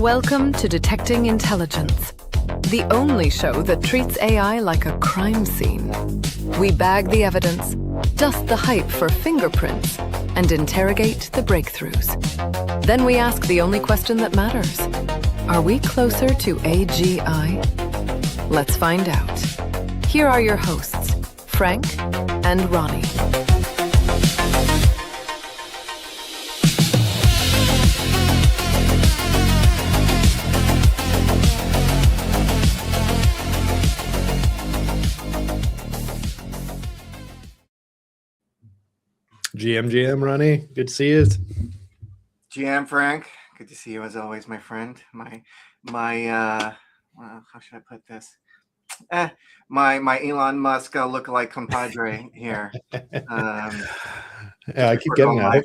Welcome to Detecting Intelligence, the only show that treats AI like a crime scene. We bag the evidence, dust the hype for fingerprints, and interrogate the breakthroughs. Then we ask the only question that matters. Are we closer to AGI? Let's find out. Here are your hosts, Frank and Ronnie. GM, Ronnie, good to see you. GM Frank, good to see you as always, my friend. My how should I put this? My Elon Musk lookalike compadre here. I keep getting that.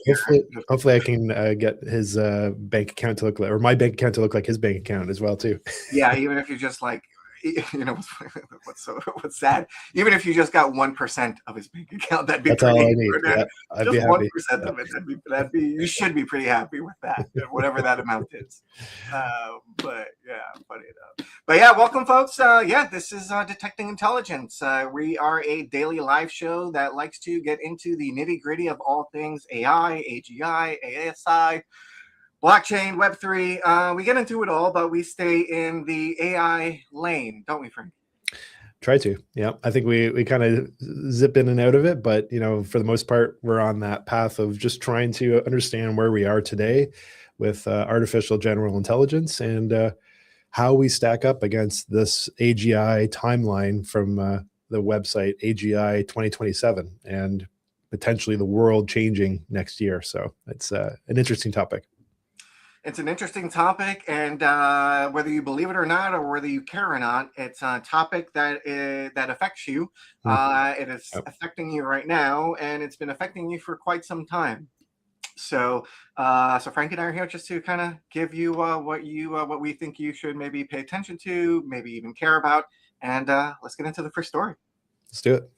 Hopefully I can get his bank account to look like, or my bank account to look like his bank account as well too. Yeah, even if you're just like, you know, what's sad? Even if you just got 1% of his bank account, that'd be that's pretty. all I need. Yeah, I'd be happy. 1% of it, that'd be. You should be pretty happy with that, whatever that amount is. But yeah, funny enough. But yeah, welcome, folks. This is Detecting Intelligence. We are a daily live show that likes to get into the nitty gritty of all things AI, AGI, ASI. Blockchain, Web3, we get into it all, but we stay in the AI lane, don't we, Frank? Try to, yeah. I think we kind of zip in and out of it, but you know, for the most part, we're on that path of just trying to understand where we are today with artificial general intelligence and how we stack up against this AGI timeline from the website AGI 2027 and potentially the world changing next year. So it's an interesting topic. It's an interesting topic, and whether you believe it or not, or whether you care or not, it's a topic that affects you. It is affecting you right now, and it's been affecting you for quite some time. So Frank and I are here just to kind of give you what we think you should maybe pay attention to, maybe even care about, and let's get into the first story. Let's do it.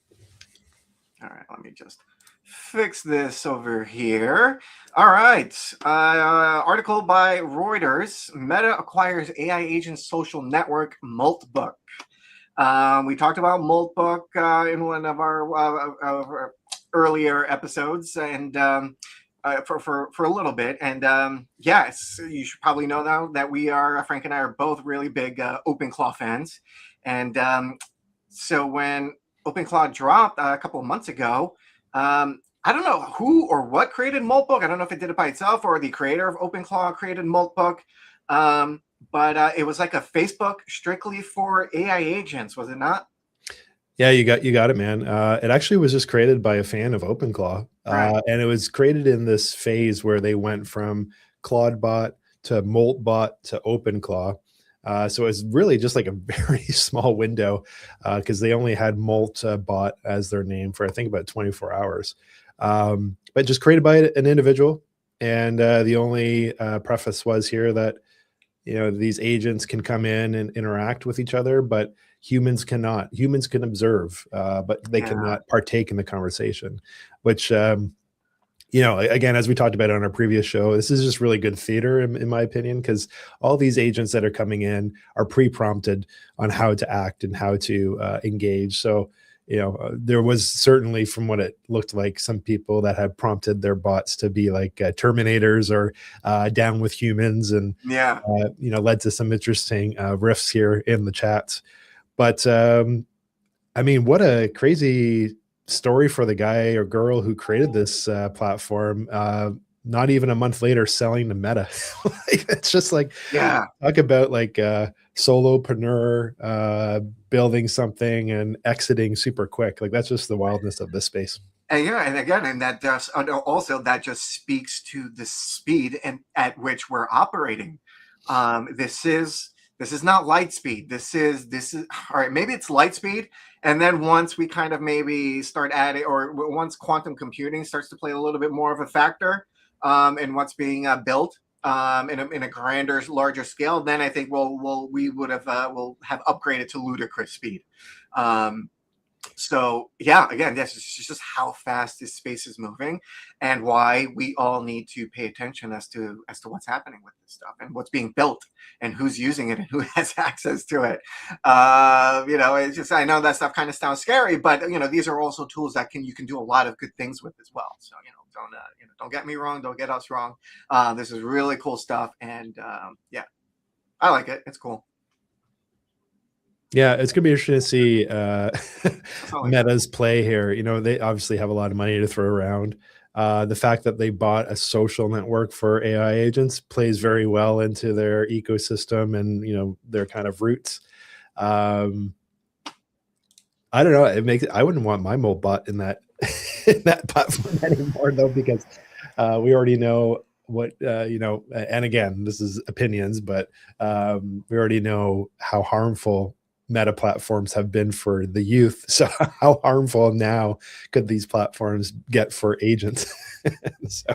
All right, let me just fix this over here. All right. Article by Reuters. Meta acquires AI agent social network Moltbook. We talked about Moltbook in one of our earlier episodes, and for a little bit. And yes, you should probably know now that Frank and I are both really big OpenClaw fans. And so when OpenClaw dropped a couple of months ago, I don't know who or what created Moltbook. I don't know if it did it by itself or the creator of OpenClaw created Moltbook. But it was like a Facebook strictly for AI agents, was it not? Yeah, you got it, man. It actually was just created by a fan of OpenClaw. Right. And it was created in this phase where they went from Claudebot to Moltbot to OpenClaw. So it's really just like a very small window because they only had Moltbot as their name for, I think, about 24 hours. But just created by an individual. And the only preface was here that, you know, these agents can come in and interact with each other, but humans cannot. Humans can observe, but they cannot partake in the conversation, which, you know, again, as we talked about on our previous show, this is just really good theater, in my opinion, because all these agents that are coming in are pre-prompted on how to act and how to engage. So, you know, there was certainly, from what it looked like, some people that had prompted their bots to be like Terminators or down with humans, and you know, led to some interesting riffs here in the chats. But I mean, what a crazy story for the guy or girl who created this platform. Not even a month later, selling to Meta. It's just like, talk about like solopreneur building something and exiting super quick. Like, that's just the wildness of this space. And that just also that just speaks to the speed and at which we're operating. This is not light speed. This is all right. Maybe it's light speed, and then once we kind of maybe start adding, or once quantum computing starts to play a little bit more of a factor in what's being built in a grander, larger scale, then I think we'll have upgraded to ludicrous speed. So yeah, again, this is just how fast this space is moving, and why we all need to pay attention as to what's happening with this stuff and what's being built and who's using it and who has access to it. It's just, I know that stuff kind of sounds scary, but these are also tools that you can do a lot of good things with as well. So don't get me wrong, don't get us wrong. This is really cool stuff, and yeah, I like it. It's cool. Yeah, it's gonna be interesting to see all I got. Meta's play here. They obviously have a lot of money to throw around. The fact that they bought a social network for AI agents plays very well into their ecosystem and their kind of roots. I don't know. I wouldn't want my mole bot in that in that platform anymore though, because we already know what and again, this is opinions, but we already know how harmful meta platforms have been for the youth. So how harmful now could these platforms get for agents? So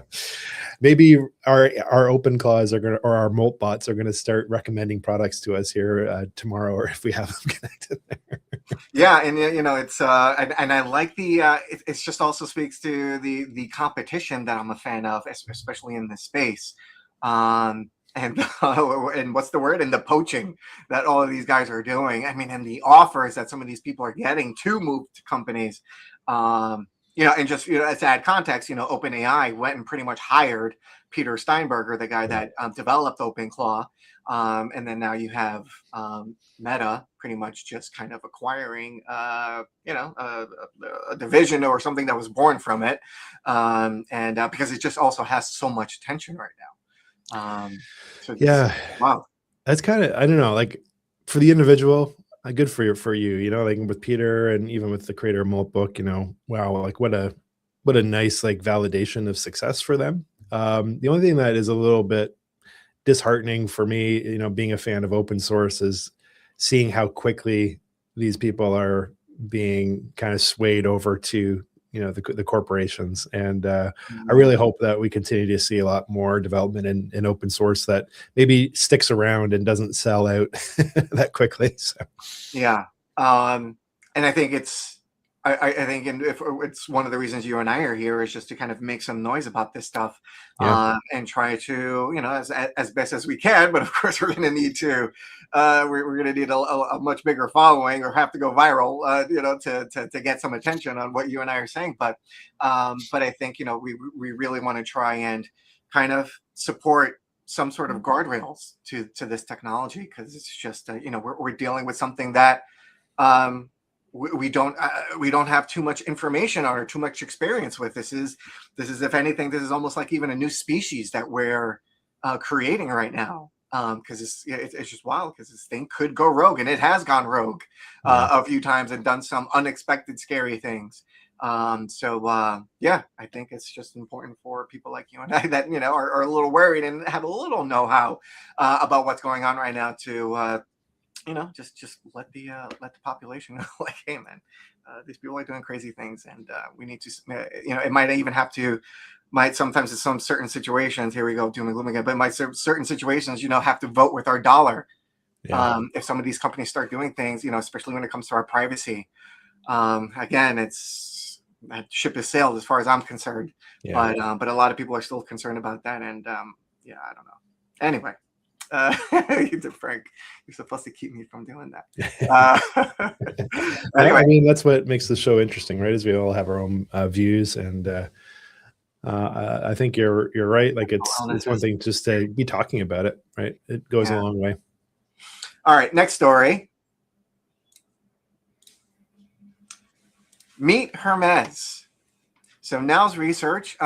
maybe our open claws are gonna, or our molt bots are gonna start recommending products to us here tomorrow, or if we have them connected there. Yeah, and it's and I like the it just also speaks to the competition that I'm a fan of, especially in this space. And and what's the word? And the poaching that all of these guys are doing. I mean, and the offers that some of these people are getting to move to companies. And just to add context, OpenAI went and pretty much hired Peter Steinberger, the guy that developed OpenClaw, and then now you have Meta pretty much just kind of acquiring, a division or something that was born from it, and because it just also has so much attention right now. Wow, that's kind of, I don't know, like for the individual, good for you, like with Peter and even with the creator of Moltbook, wow, like what a nice like validation of success for them. The only thing that is a little bit disheartening for me, being a fan of open source, is seeing how quickly these people are being kind of swayed over to the corporations. And I really hope that we continue to see a lot more development in open source that maybe sticks around and doesn't sell out that quickly. So yeah, and I think I think, and if it's one of the reasons you and I are here, is just to kind of make some noise about this stuff, and try to, as best as we can. But of course, we're going to need to, we're going to need a much bigger following, or have to go viral, to get some attention on what you and I are saying. But I think we really want to try and kind of support some sort of guardrails to this technology, because it's just we're dealing with something that we don't have too much information on or too much experience with. This is if anything, this is almost like even a new species that we're creating right now, because it's just wild, because this thing could go rogue, and it has gone rogue a few times and done some unexpected scary things. Yeah, I think it's just important for people like you and I that are a little worried and have a little know-how about what's going on right now to just let the population know, like, hey man, these people are doing crazy things, and we need to, it might even have to, sometimes in some certain situations, here we go, doom and gloom again, but certain situations, have to vote with our dollar. If some of these companies start doing things, especially when it comes to our privacy, again, that ship is sailed as far as I'm concerned. But a lot of people are still concerned about that, and I don't know. Anyway. Frank, you're supposed to keep me from doing that. Anyway, I mean, that's what makes the show interesting, right? Is we all have our own views, and I think you're right. Like it's one thing just to be talking about it, right? It goes a long way. All right, next story. Meet Hermes. So now's research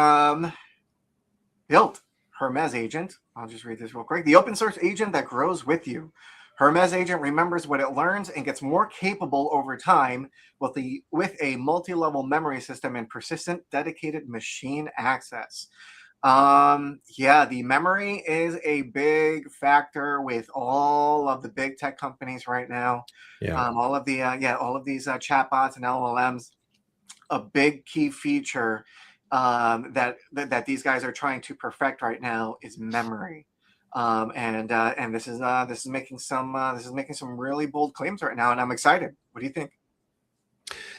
built Hermes agent. I'll just read this real quick. The open source agent that grows with you. Hermes agent remembers what it learns and gets more capable over time with a multi-level memory system and persistent dedicated machine access. The memory is a big factor with all of the big tech companies right now. All of these chatbots and LLMs. A big key feature that these guys are trying to perfect right now is memory, and this is making some really bold claims right now, and I'm excited. What do you think?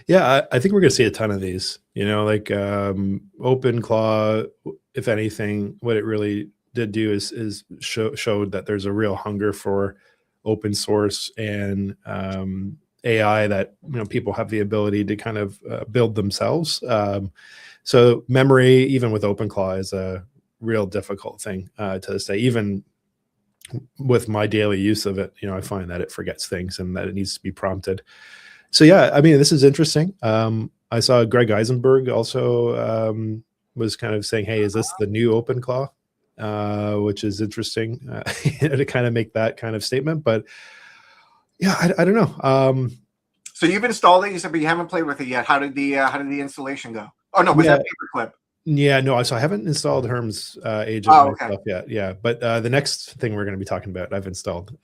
Yeah, I think we're going to see a ton of these. Like OpenClaw, if anything, what it really did do is showed that there's a real hunger for open source and AI that people have the ability to kind of build themselves. So memory, even with OpenClaw, is a real difficult thing to this day. Even with my daily use of it, I find that it forgets things and that it needs to be prompted. So yeah, I mean, this is interesting. I saw Greg Eisenberg also was kind of saying, "Hey, is this the new OpenClaw?" Which is interesting to kind of make that kind of statement. But yeah, I don't know. So you've installed it, you said, but you haven't played with it yet. How did the installation go? Oh no, was that paperclip? Yeah, no. So I haven't installed Hermes agent myself yet. Yeah, but the next thing we're going to be talking about, I've installed.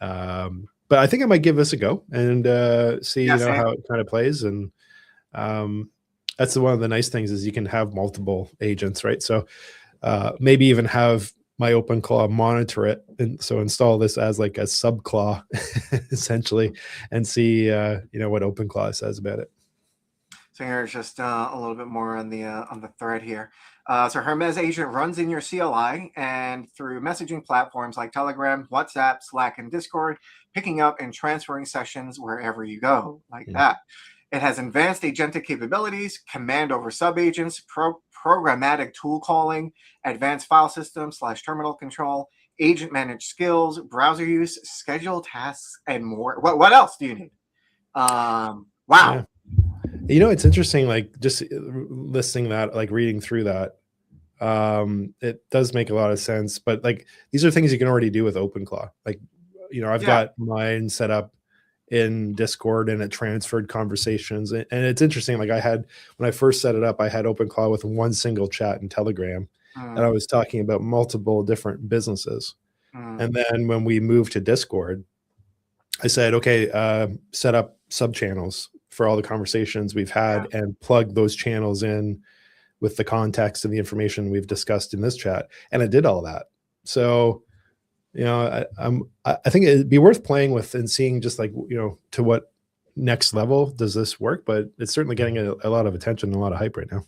But I think I might give this a go and see how it kind of plays. And that's one of the nice things is you can have multiple agents, right? So maybe even have my OpenClaw monitor it, and so install this as like a subclaw essentially, and see what OpenClaw says about it. So here's just a little bit more on the thread here. So Hermes agent runs in your CLI and through messaging platforms like Telegram, WhatsApp, Slack, and Discord, picking up and transferring sessions wherever you go, like that. It has advanced agentic capabilities, command over subagents, programmatic tool calling, advanced file system / terminal control, agent managed skills, browser use, schedule tasks, and more. What else do you need? Wow. Yeah. It's interesting, like just listening that, like reading through that, it does make a lot of sense. But like these are things you can already do with OpenClaw. Like, I've got mine set up in Discord and it transferred conversations. And it's interesting. Like when I first set it up, I had OpenClaw with one single chat in Telegram, and I was talking about multiple different businesses. And then when we moved to Discord, I said, okay, set up sub channels for all the conversations we've had and plug those channels in with the context and the information we've discussed in this chat. And it did all that. So, I think it'd be worth playing with and seeing just like, to what next level does this work? But it's certainly getting a lot of attention and a lot of hype right now.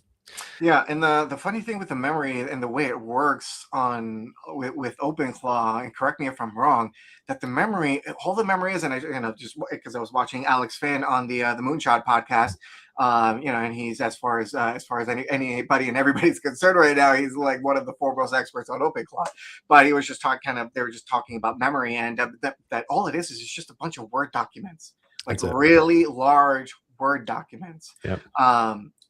Yeah, and the funny thing with the memory and the way it works with OpenClaw, and correct me if I'm wrong, that the memory, all the memory is, and I just because I was watching Alex Finn on the Moonshot podcast, and he's as far as anybody and everybody's concerned right now, he's like one of the foremost experts on OpenClaw. But he was just they were just talking about memory, and that all it is just a bunch of Word documents, like really large Word documents. Yep.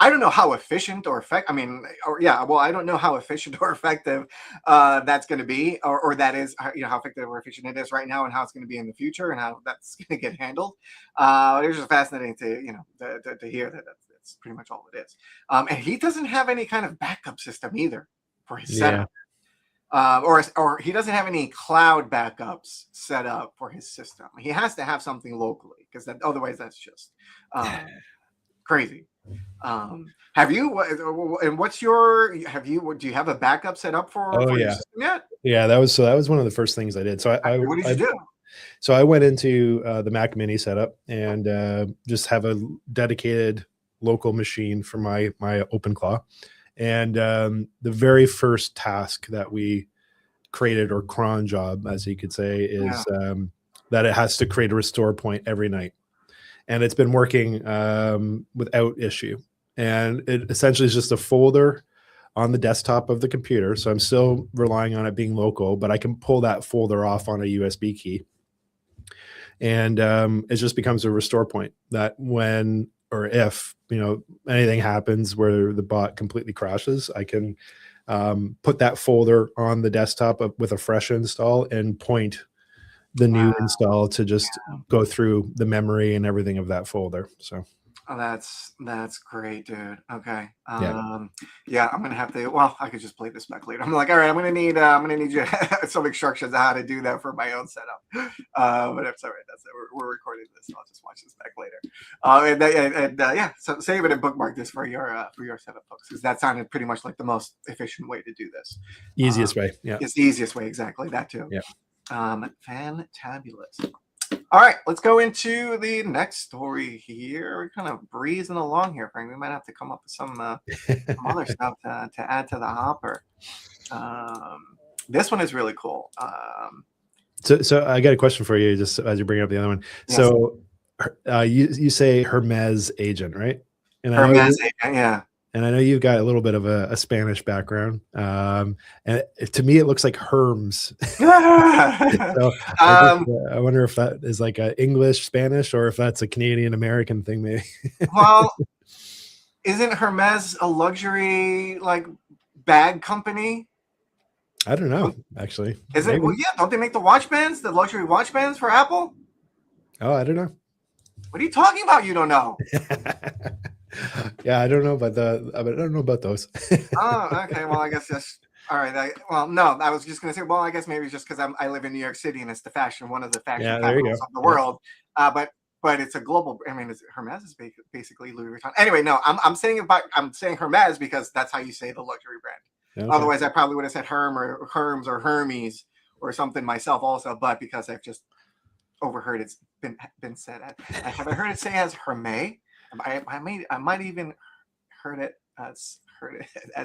I don't know how efficient or effective. I don't know how efficient or effective that's going to be, or that is, how effective or efficient it is right now, and how it's going to be in the future, and how that's going to get handled. It's just fascinating to hear that that's pretty much all it is. And he doesn't have any kind of backup system either for his setup. Or he doesn't have any cloud backups set up for his system. He has to have something locally, because otherwise that's just crazy. Have you? And do you have a backup set up for your system yet? Yeah, that was one of the first things I did. So what did you do? So I went into the Mac Mini setup and just have a dedicated local machine for my OpenClaw. And the very first task that we created, or cron job, as you could say, is that it has to create a restore point every night. And it's been working without issue. And it essentially is just a folder on the desktop of the computer. So I'm still relying on it being local, but I can pull that folder off on a USB key. And it just becomes a restore point that when or if anything happens where the bot completely crashes, I can put that folder on the desktop with a fresh install and point the new install to just go through the memory and everything of that folder. So that's great, dude. Okay. I'm gonna have to. Well, I could just play this back later. I'm like, all right, I'm gonna need you some instructions on how to do that for my own setup. But that's all right. That's it. We're recording this. So I'll just watch this back later. So save it and bookmark this for your setup, folks, because that sounded pretty much like the most efficient way to do this. Easiest way. Yeah, it's the easiest way. Exactly. That too. Yeah. Fantabulous. All right, let's go into the next story here. We're kind of breezing along here, Frank. We might have to come up with some other stuff to add to the hopper. This one is really cool. So I got a question for you, just as you bring up the other one. Yes. So you say Hermes agent, right? And Hermes agent, yeah. And I know you've got a little bit of a Spanish background. And to me, it looks like Hermes. So I wonder if that is like a English Spanish or if that's a Canadian American thing, maybe. Well, isn't Hermes a luxury like bag company? I don't know, actually. Is it? Well, yeah, don't they make the watch bands, the luxury watch bands for Apple? Oh, I don't know. What are you talking about? You don't know? Yeah, I don't know about I don't know about those. Oh, okay. Well, I guess that's all right. No, I was just gonna say. Well, I guess maybe it's just because I live in New York City and it's one of the fashion capitals of the world. But it's a global. I mean, Hermes is basically Louis Vuitton. Anyway, no, I'm saying Hermes because that's how you say the luxury brand. Okay. Otherwise, I probably would have said Hermes or Hermes or something myself also. But because I've just overheard it's been said, have I heard it say as Hermes? I might even heard it as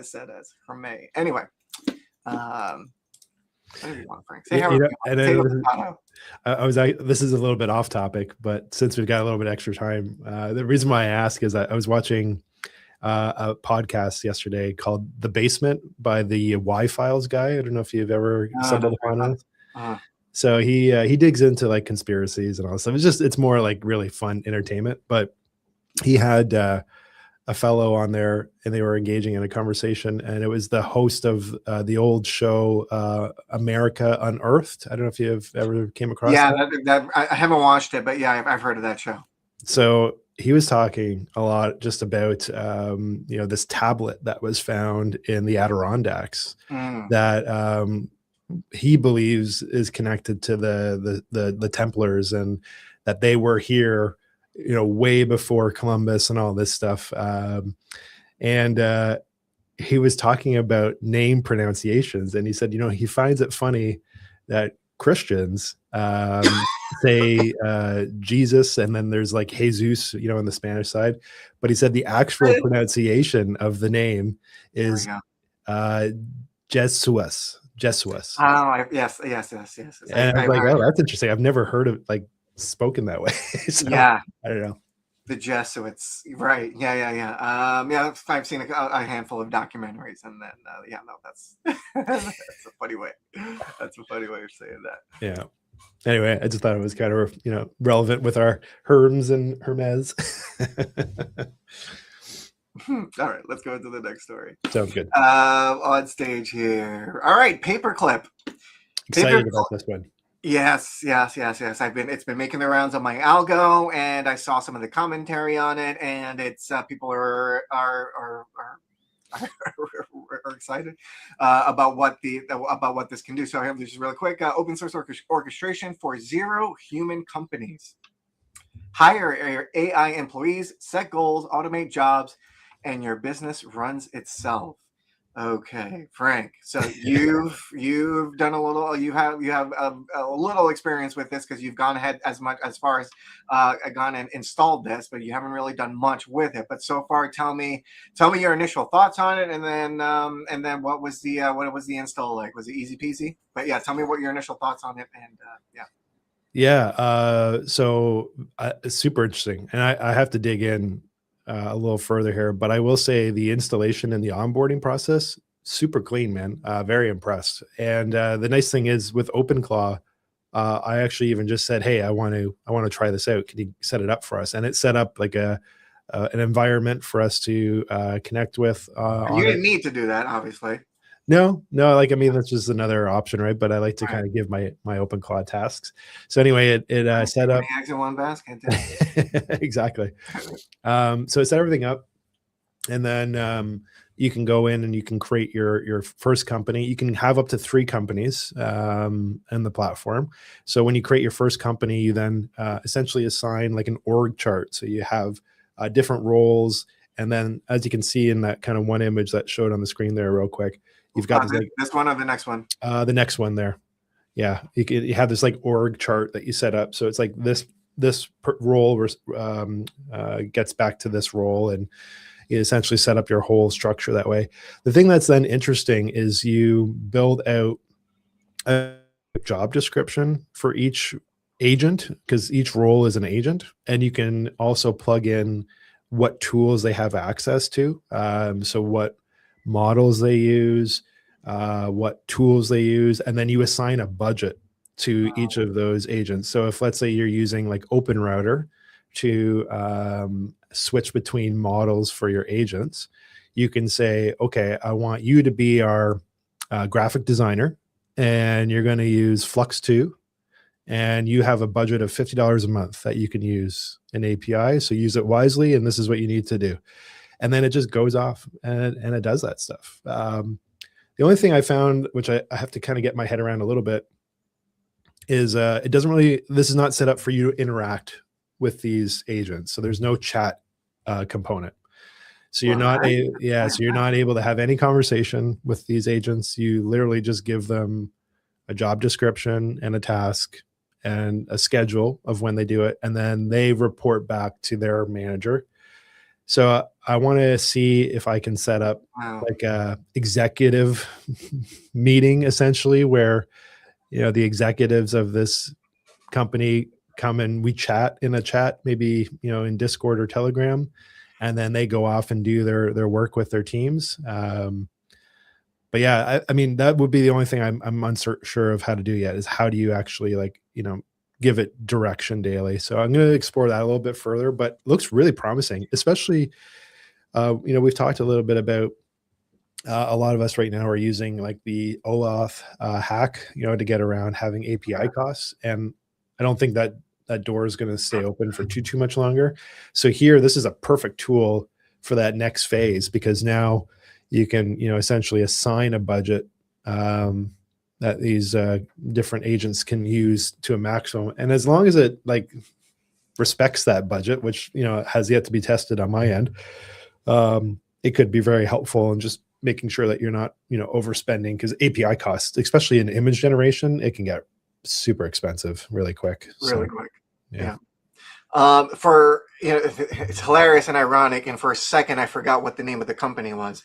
said as Hermes. Anyway, whatever you want, Frank. Say this is a little bit off topic, but since we've got a little bit extra time, the reason why I ask is I was watching a podcast yesterday called The Basement by the Y-Files guy. I don't know if you've ever stumbled upon it. So he digs into like conspiracies and all this stuff. It's more like really fun entertainment, but he had a fellow on there and they were engaging in a conversation, and it was the host of the old show America Unearthed. I don't know if you've ever came across that. I haven't watched it, but yeah, I've heard of that show. So he was talking a lot just about this tablet that was found in the Adirondacks that he believes is connected to the Templars, and that they were here way before Columbus and all this stuff. And he was talking about name pronunciations, and he said, he finds it funny that Christians say Jesus, and then there's like Jesus, on the Spanish side. But he said the actual pronunciation of the name is Jesus. Oh, yes. And I was like, oh, that's interesting. I've never heard of like spoken that way. So, yeah, I don't know. The Jesuits, right? Yeah. I've seen a handful of documentaries, and then that's that's a funny way. That's a funny way of saying that. Yeah. Anyway, I just thought it was kind of relevant with our Hermes and Hermes. All right, let's go into the next story. Sounds good. On stage here. All right, Paperclip. Excited about this one. Yes. It's been making the rounds on my algo, and I saw some of the commentary on it, and it's people are excited about what this can do. So I have this really quick open source orchestration for 0 human companies. Hire AI employees, set goals, automate jobs, and your business runs itself. Okay, Frank. So you've done a little. You have a little experience with this because you've gone ahead as far as gone and installed this, but you haven't really done much with it. But so far, tell me your initial thoughts on it, and then what was the install like? Was it easy peasy? But yeah, tell me what your initial thoughts on it, and so it's super interesting, and I have to dig in a little further here, but I will say the installation and the onboarding process, super clean, man. Very impressed. And the nice thing is with OpenClaw, I actually even just said, hey, I want to try this out. Can you set it up for us? And it set up like an environment for us to connect with. You didn't need to do that, obviously. No, that's just another option, right? But I like to kind of give my OpenClaw tasks. So anyway, it set up eggs in one basket. Exactly. So it set everything up, and then you can go in and you can create your first company. You can have up to 3 companies in the platform. So when you create your first company, you then essentially assign like an org chart. So you have different roles, and then as you can see in that kind of one image that showed on the screen there, real quick. You've got this one or the next one? The next one there. Yeah, you have this like org chart that you set up. So it's like this role gets back to this role, and you essentially set up your whole structure that way. The thing that's then interesting is you build out a job description for each agent, because each role is an agent, and you can also plug in what tools they have access to. So what models they use, what tools they use, and then you assign a budget to each of those agents. So if, let's say, you're using like OpenRouter to switch between models for your agents, you can say, okay, I want you to be our graphic designer, and you're going to use Flux 2, and you have a budget of $50 a month that you can use an API. So use it wisely, and this is what you need to do. And then it just goes off and it does that stuff. The only thing I found, which I have to kind of get my head around a little bit, is it doesn't really, this is not set up for you to interact with these agents. So there's no chat component. So you're not so you're not able to have any conversation with these agents. You literally just give them a job description and a task and a schedule of when they do it, and then they report back to their manager. So I want to see if I can set up like a executive meeting, essentially, where, you know, the executives of this company come and we chat in a chat, maybe, you know, in Discord or Telegram, and then they go off and do their work with their teams. But yeah, I mean, that would be the only thing I'm unsure of how to do yet, is how do you actually, like, you know, give it direction daily. So I'm going to explore that a little bit further, but looks really promising, especially, you know, we've talked a little bit about a lot of us right now are using like the OAuth hack, you know, to get around having API costs. And I don't think that door is going to stay open for too much longer. So here, this is a perfect tool for that next phase, because now you can, you know, essentially assign a budget that these different agents can use to a maximum. And as long as it like respects that budget, which, you know, has yet to be tested on my end, it could be very helpful in just making sure that you're not, you know, overspending, because API costs, especially in image generation, it can get super expensive really quick. Really quick. Yeah. For, you know, it's hilarious and ironic, and for a second I forgot what the name of the company was,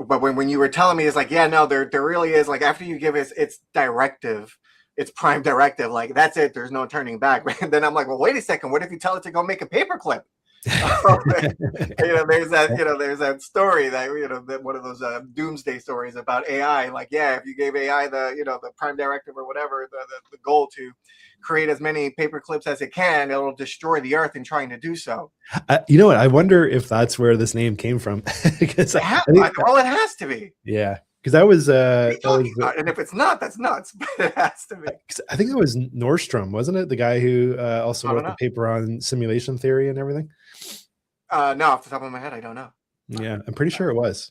but when you were telling me, it's like, yeah, no, there really is, like, after you give its directive, its prime directive, like, that's it, there's no turning back. And then I'm like, well, wait a second, what if you tell it to go make a paperclip? You know, there's that story that, you know, that one of those doomsday stories about AI. Like, yeah, if you gave AI the, you know, the prime directive or whatever, the goal to create as many paper clips as it can, it'll destroy the earth in trying to do so. You know what? I wonder if that's where this name came from. Because it has to be. Yeah. Because that was, and if it's not, that's nuts. But it has to be. I think that was Nordstrom, wasn't it? The guy who also wrote the paper on simulation theory and everything. No, off the top of my head, I don't know. Yeah, I'm pretty sure it was.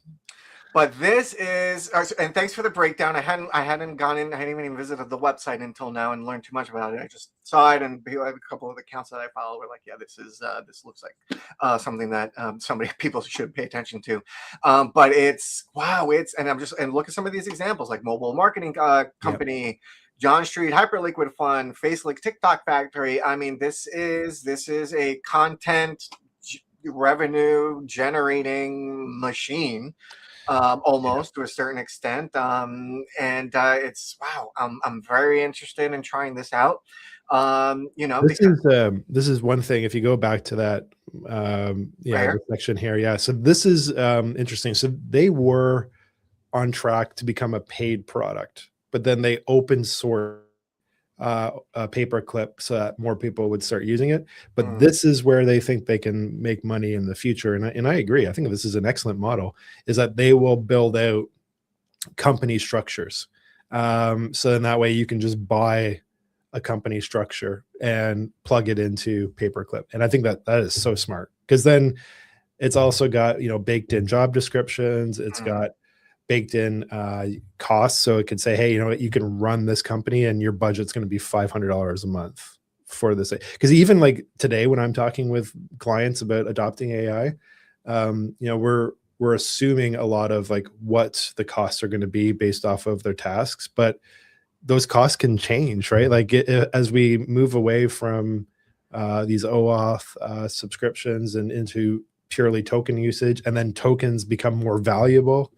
But this is, and thanks for the breakdown. I hadn't gone in, I hadn't even visited the website until now and learned too much about it. I just saw it, and a couple of the accounts that I follow were like, yeah, this looks like something that people should pay attention to. But it's, wow, and look at some of these examples, like mobile marketing company. Yep. John Street, Hyperliquid Fund, Facelick, TikTok Factory. I mean, this is a content revenue generating machine, almost, to a certain extent. It's, wow, I'm very interested in trying this out. You know, this is one thing. If you go back to that the section here, yeah. So this is interesting. So they were on track to become a paid product, but then they open source a paperclip so that more people would start using it. But this is where they think they can make money in the future. And I agree. I think this is an excellent model, is that they will build out company structures. So then that way you can just buy a company structure and plug it into paperclip. And I think that is so smart, because then it's also got, you know, baked in job descriptions. It's got baked in costs. So it could say, hey, you know what, you can run this company and your budget's going to be $500 a month for this. Because even like today, when I'm talking with clients about adopting AI, you know, we're assuming a lot of like what the costs are going to be based off of their tasks. But those costs can change, right? Like as we move away from these OAuth subscriptions and into purely token usage, and then tokens become more valuable,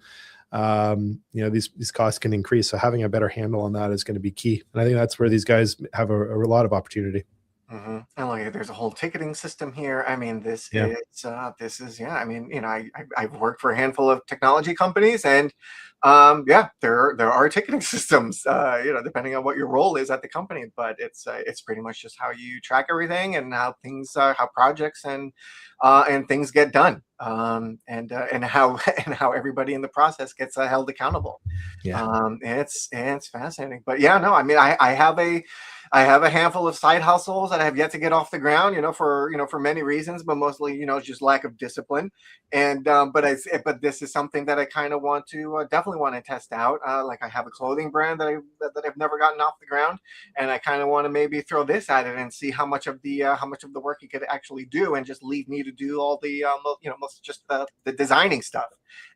these costs can increase. So having a better handle on that is going to be key. And I think that's where these guys have a lot of opportunity. Mm-hmm. And like, there's a whole ticketing system here. I mean, this is, yeah. I mean, I've worked for a handful of technology companies, and there are ticketing systems, depending on what your role is at the company. But it's pretty much just how you track everything and how things, how projects and things get done, and how everybody in the process gets held accountable. Yeah. It's fascinating. But yeah, no, I mean, I have a handful of side hustles that I have yet to get off the ground, for many reasons, but mostly, just lack of discipline. And but this is something that I kind of want to definitely want to test out. Like, I have a clothing brand that I've never gotten off the ground, and I kind of want to maybe throw this at it and see how much of the work it could actually do, and just leave me to do all the most just the designing stuff,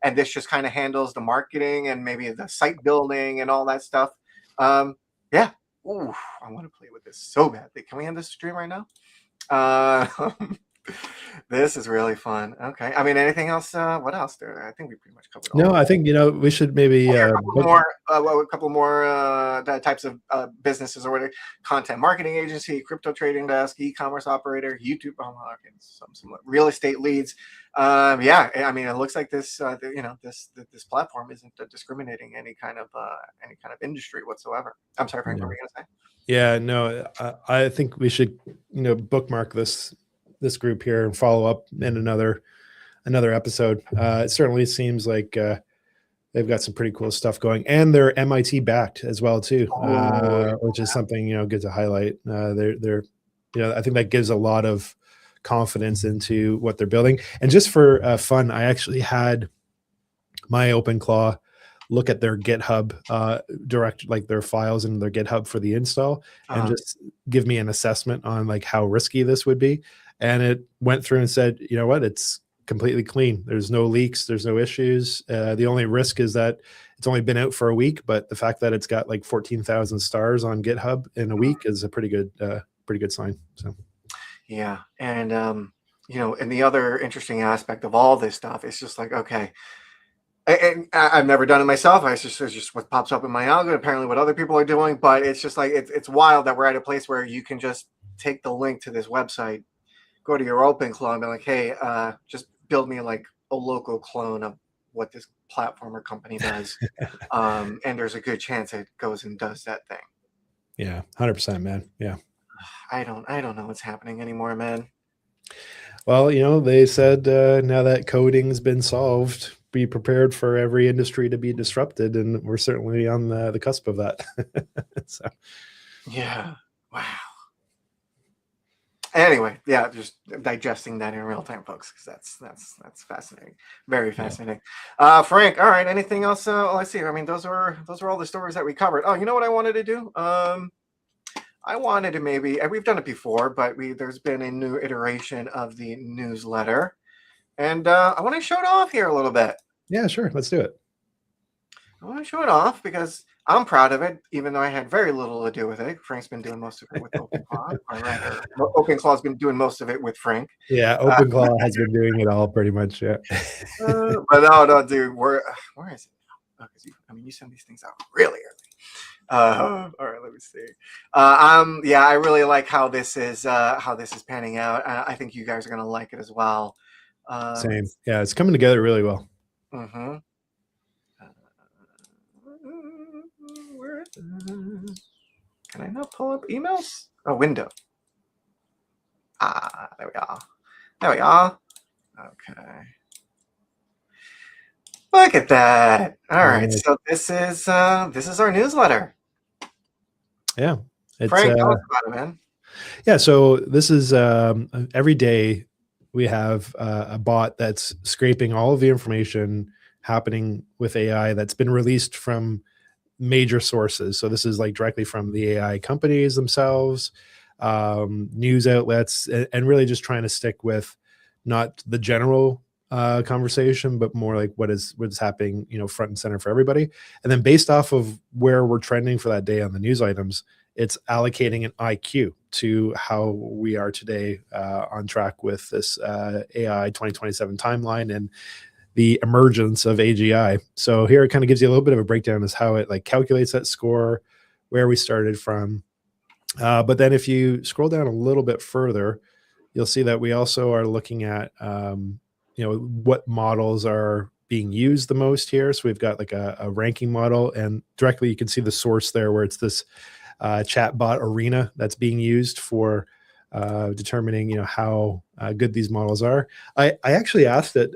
and this just kind of handles the marketing and maybe the site building and all that stuff. Yeah. Ooh, I want to play with this so badly. Can we end this stream right now? This is really fun. Okay. I mean, anything else? What else there? I think we pretty much covered all. No, I think, we should maybe a couple more types of businesses, or whatever: content marketing agency, crypto trading desk, e-commerce operator, YouTube, some real estate leads. Yeah, I mean, it looks like this this platform isn't discriminating any kind of industry whatsoever. I'm sorry, Frank, what were you gonna say? Yeah, no, I think we should bookmark this group here and follow up in another episode. It certainly seems like they've got some pretty cool stuff going, and they're MIT backed as well too, which is something good to highlight. They're I think that gives a lot of confidence into what they're building. And just for fun, I actually had my OpenClaw look at their GitHub direct, like their files in their GitHub for the install, and just give me an assessment on like how risky this would be. And it went through and said, you know what, it's completely clean. There's no leaks. There's no issues. The only risk is that it's only been out for a week, but the fact that it's got like 14,000 stars on GitHub in a week is a pretty good sign. So, yeah. And, and the other interesting aspect of all this stuff is just like, okay, and I've never done it myself. It's just what pops up in my algorithm, apparently what other people are doing, but it's just like, it's wild that we're at a place where you can just take the link to this website, go to your OpenClaw and be like, hey, just build me like a local clone of what this platform or company does. And there's a good chance it goes and does that thing. Yeah, 100%, man. Yeah. I don't know what's happening anymore, man. Well, they said now that coding's been solved, be prepared for every industry to be disrupted, and we're certainly on the cusp of that. So, yeah. Wow. Anyway, yeah, just digesting that in real time, folks, because that's fascinating, very fascinating. Yeah. Frank, all right, anything else? Let's see. I mean, those are all the stories that we covered. Oh, you know what I wanted to do? I wanted to maybe, we've done it before, but there's been a new iteration of the newsletter, and I want to show it off here a little bit. Yeah, sure, let's do it. I want to show it off because I'm proud of it, even though I had very little to do with it. Frank's been doing most of it with OpenClaw. OpenClaw's been doing most of it with Frank. Yeah, OpenClaw has been doing it all pretty much. Yeah. But no, dude, where is it? Oh, you send these things out really early. All right, let me see. Yeah, I really like how this is panning out. I think you guys are gonna like it as well. Same. Yeah, it's coming together really well. Mm-hmm. Where is it? Can I not pull up emails? Oh, window. There we are. There we are. Okay. Look at that. All right. So this is our newsletter. Yeah. Frank, tell us about it, man. Yeah. So this is every day we have a bot that's scraping all of the information happening with AI that's been released from major sources. So this is like directly from the AI companies themselves, news outlets, and really just trying to stick with not the general conversation, but more like what's happening, front and center for everybody. And then based off of where we're trending for that day on the news items, it's allocating an IQ to how we are today on track with this AI 2027 timeline and the emergence of AGI. So here it kind of gives you a little bit of a breakdown as how it like calculates that score, where we started from. But then if you scroll down a little bit further, you'll see that we also are looking at what models are being used the most here. So we've got like a ranking model, and directly you can see the source there where it's this chatbot arena that's being used for determining how good these models are. I actually asked it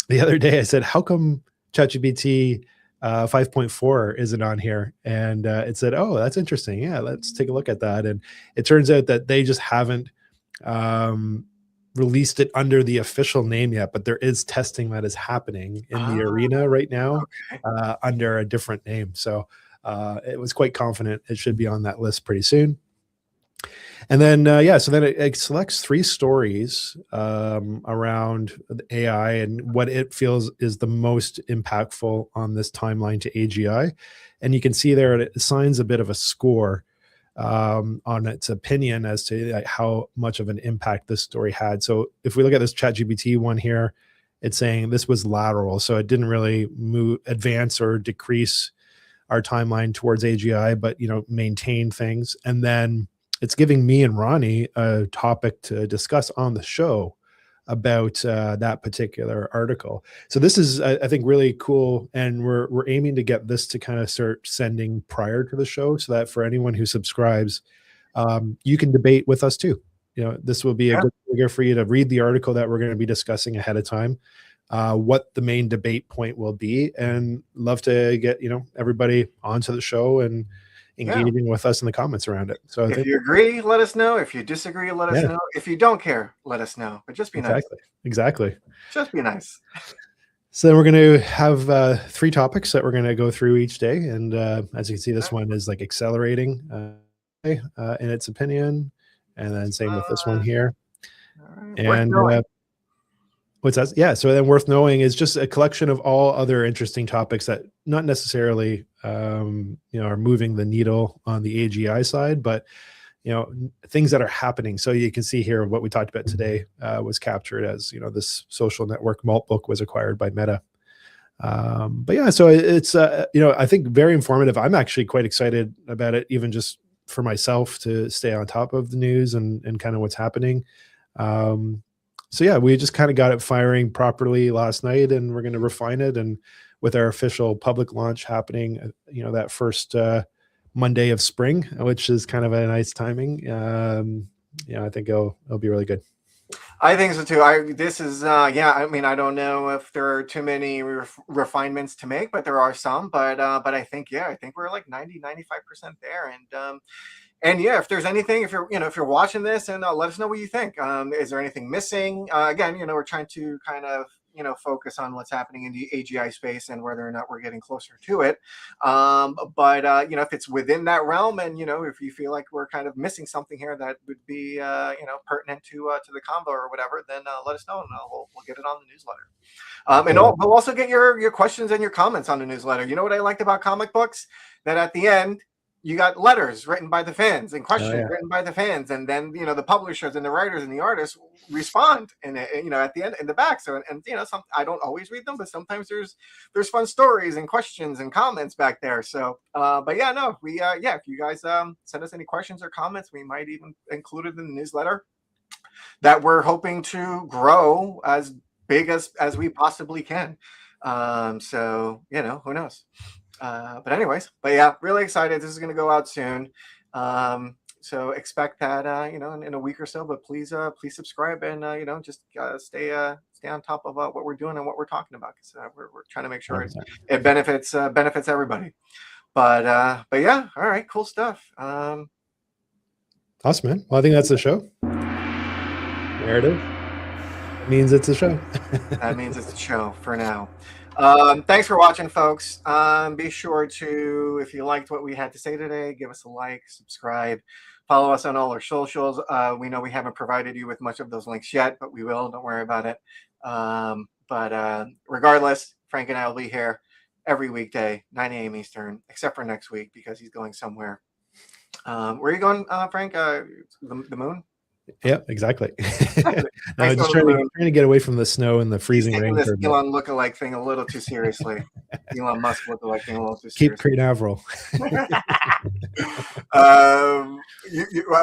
the other day. I said, how come ChatGPT 5.4 isn't on here? And it said, oh, that's interesting. Yeah, let's take a look at that. And it turns out that they just haven't released it under the official name yet, but there is testing that is happening in the arena right now under a different name. So it was quite confident it should be on that list pretty soon. And then, so then it selects 3 stories around the AI and what it feels is the most impactful on this timeline to AGI. And you can see there it assigns a bit of a score on its opinion as to like, how much of an impact this story had. So if we look at this ChatGPT one here, it's saying this was lateral. So it didn't really advance or decrease our timeline towards AGI, but, maintain things. And then it's giving me and Ronnie a topic to discuss on the show about that particular article. So this is, I think, really cool, and we're aiming to get this to kind of start sending prior to the show, so that for anyone who subscribes, you can debate with us too. This will be a good trigger for you to read the article that we're going to be discussing ahead of time, what the main debate point will be, and love to get everybody onto the show and engaging with us in the comments around it. So if you agree, let us know. If you disagree, let us know. If you don't care, let us know. But just be nice. Exactly. Just be nice. So then we're going to have 3 topics that we're going to go through each day. And as you can see, this one is like accelerating in its opinion. And then same with this one here. And what's that? Yeah. So then worth knowing is just a collection of all other interesting topics that not necessarily, are moving the needle on the AGI side, but, things that are happening. So you can see here what we talked about today was captured as, this social network Malt book was acquired by Meta. But yeah, so it's, I think very informative. I'm actually quite excited about it, even just for myself to stay on top of the news and kind of what's happening. So yeah, we just kind of got it firing properly last night, and we're going to refine it. And with our official public launch happening, that first Monday of spring, which is kind of a nice timing. I think it'll be really good. I think so too. This is I mean, I don't know if there are too many refinements to make, but there are some. But I think we're like 90-95% there. And yeah, if there's anything, if you're watching this, and let us know what you think. Is there anything missing? Again, we're trying to kind of focus on what's happening in the AGI space and whether or not we're getting closer to it. But if it's within that realm, and if you feel like we're kind of missing something here that would be pertinent to the convo or whatever, then let us know, and we'll get it on the newsletter. And we'll also get your questions and your comments on the newsletter. You know what I liked about comic books? That at the end, you got letters written by the fans and questions written by the fans, and then the publishers and the writers and the artists respond, and at the end in the back. So some, I don't always read them, but sometimes there's fun stories and questions and comments back there. So but yeah, no, we if you guys send us any questions or comments, we might even include it in the newsletter that we're hoping to grow as big as we possibly can. So who knows. But anyways, yeah, really excited. This is going to go out soon. So expect that, in a week or so, but please subscribe and, just stay on top of what we're doing and what we're talking about. Cause we're trying to make sure it benefits everybody. But yeah, all right, cool stuff. Awesome, man. Well, I think that's the show. There it is. It means it's a show. That means it's a show for now. Thanks for watching, folks. Be sure to, if you liked what we had to say today, give us a like, subscribe, follow us on all our socials. We know we haven't provided you with much of those links yet, but we will. Don't worry about it. But regardless, Frank and I will be here every weekday, 9 a.m. Eastern, except for next week because he's going somewhere. Where are you going, Frank? The moon? Yep, exactly. Nice Just going to the trying to get away from the snow and the He's freezing taking rain. this for a bit. Elon lookalike thing a little too seriously. Elon Musk lookalike thing a little too Keep seriously. Canaveral. I'm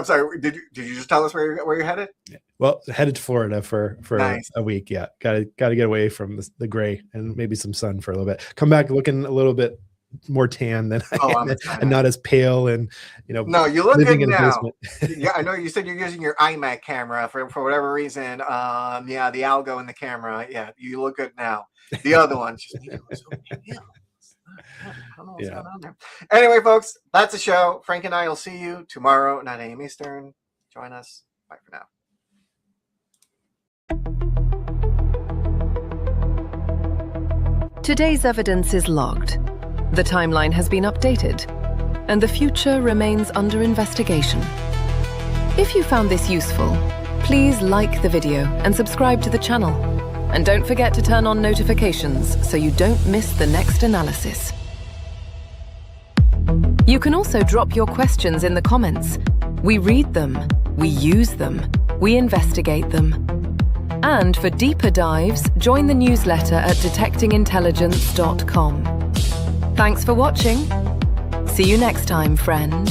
sorry. Did you just tell us where you're headed? Well, headed to Florida for Nice. a week. Yeah, got to get away from the gray and maybe some sun for a little bit. Come back looking a little bit more tan than I am, and not as pale, and No, you look living good in a now. basement. Yeah, I know you said you're using your iMac camera for whatever reason. Yeah, the algo in the camera. Yeah, you look good now. The other one just I don't know what's going on there. Anyway, folks, that's the show. Frank and I will see you tomorrow, 9 a.m. Eastern. Join us. Bye for now. Today's evidence is logged. The timeline has been updated, and the future remains under investigation. If you found this useful, please like the video and subscribe to the channel. And don't forget to turn on notifications so you don't miss the next analysis. You can also drop your questions in the comments. We read them, we use them, we investigate them. And for deeper dives, join the newsletter at detectingintelligence.com. Thanks for watching. See you next time, friend.